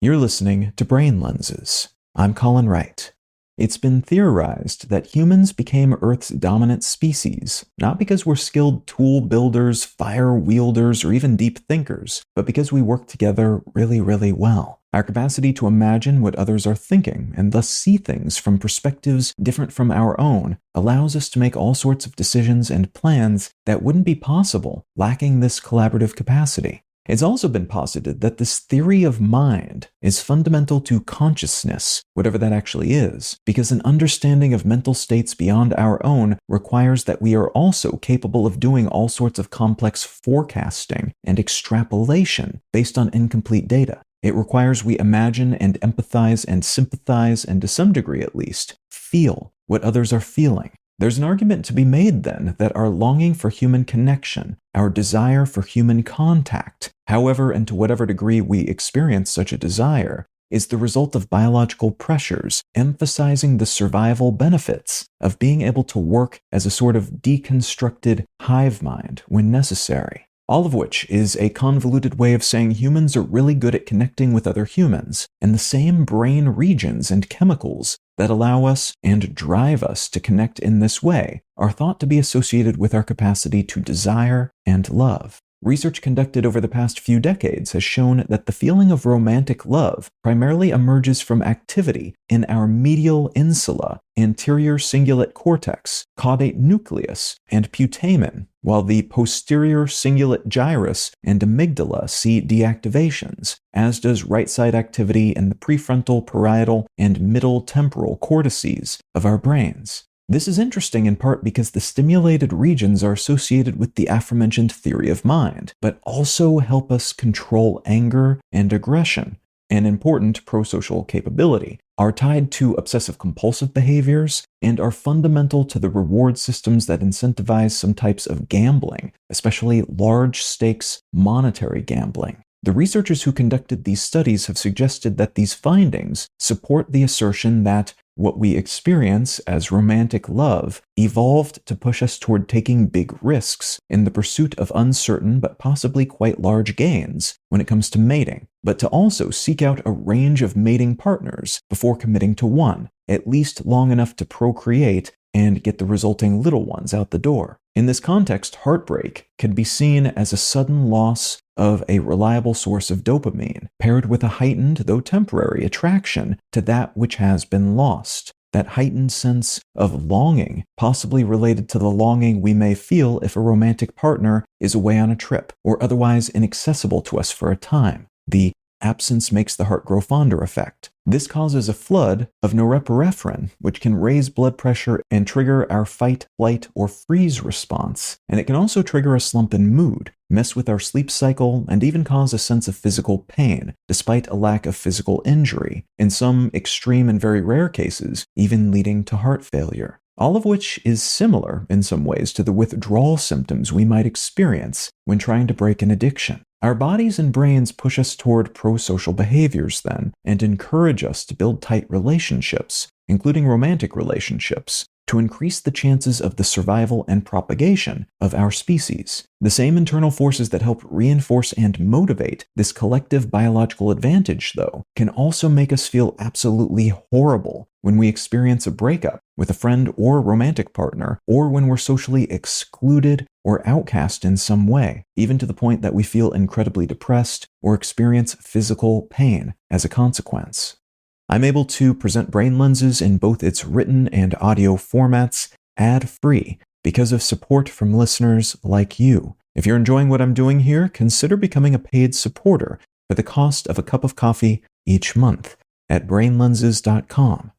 You're listening to Brain Lenses. I'm Colin Wright. It's been theorized that humans became Earth's dominant species, not because we're skilled tool builders, fire wielders, or even deep thinkers, but because we work together really, really well. Our capacity to imagine what others are thinking, and thus see things from perspectives different from our own, allows us to make all sorts of decisions and plans that wouldn't be possible lacking this collaborative capacity. It's also been posited that this theory of mind is fundamental to consciousness, whatever that actually is, because an understanding of mental states beyond our own requires that we are also capable of doing all sorts of complex forecasting and extrapolation based on incomplete data. It requires we imagine and empathize and sympathize and, to some degree at least, feel what others are feeling. There's an argument to be made, then, that our longing for human connection, our desire for human contact, however and to whatever degree we experience such a desire, is the result of biological pressures emphasizing the survival benefits of being able to work as a sort of deconstructed hive mind when necessary. All of which is a convoluted way of saying humans are really good at connecting with other humans, and the same brain regions and chemicals that allow us and drive us to connect in this way are thought to be associated with our capacity to desire and love. Research conducted over the past few decades has shown that the feeling of romantic love primarily emerges from activity in our medial insula, anterior cingulate cortex, caudate nucleus, and putamen, while the posterior cingulate gyrus and amygdala see deactivations, as does right side activity in the prefrontal, parietal, and middle temporal cortices of our brains. This is interesting in part because the stimulated regions are associated with the aforementioned theory of mind, but also help us control anger and aggression, an important prosocial capability, are tied to obsessive-compulsive behaviors, and are fundamental to the reward systems that incentivize some types of gambling, especially large-stakes monetary gambling. The researchers who conducted these studies have suggested that these findings support the assertion that what we experience as romantic love evolved to push us toward taking big risks in the pursuit of uncertain but possibly quite large gains when it comes to mating, but to also seek out a range of mating partners before committing to one, at least long enough to procreate and get the resulting little ones out the door. In this context, heartbreak can be seen as a sudden loss of a reliable source of dopamine, paired with a heightened, though temporary, attraction to that which has been lost. That heightened sense of longing, possibly related to the longing we may feel if a romantic partner is away on a trip, or otherwise inaccessible to us for a time. The absence makes the heart grow fonder effect. This causes a flood of norepinephrine, which can raise blood pressure and trigger our fight, flight, or freeze response. And it can also trigger a slump in mood, mess with our sleep cycle, and even cause a sense of physical pain, despite a lack of physical injury. In some extreme and very rare cases, even leading to heart failure. All of which is similar in some ways to the withdrawal symptoms we might experience when trying to break an addiction. Our bodies and brains push us toward prosocial behaviors then, and encourage us to build tight relationships, including romantic relationships, to increase the chances of the survival and propagation of our species. The same internal forces that help reinforce and motivate this collective biological advantage, though, can also make us feel absolutely horrible when we experience a breakup with a friend or romantic partner, or when we're socially excluded or outcast in some way, even to the point that we feel incredibly depressed or experience physical pain as a consequence. I'm able to present Brain Lenses in both its written and audio formats ad-free because of support from listeners like you. If you're enjoying what I'm doing here, consider becoming a paid supporter for the cost of a cup of coffee each month at brainlenses.com.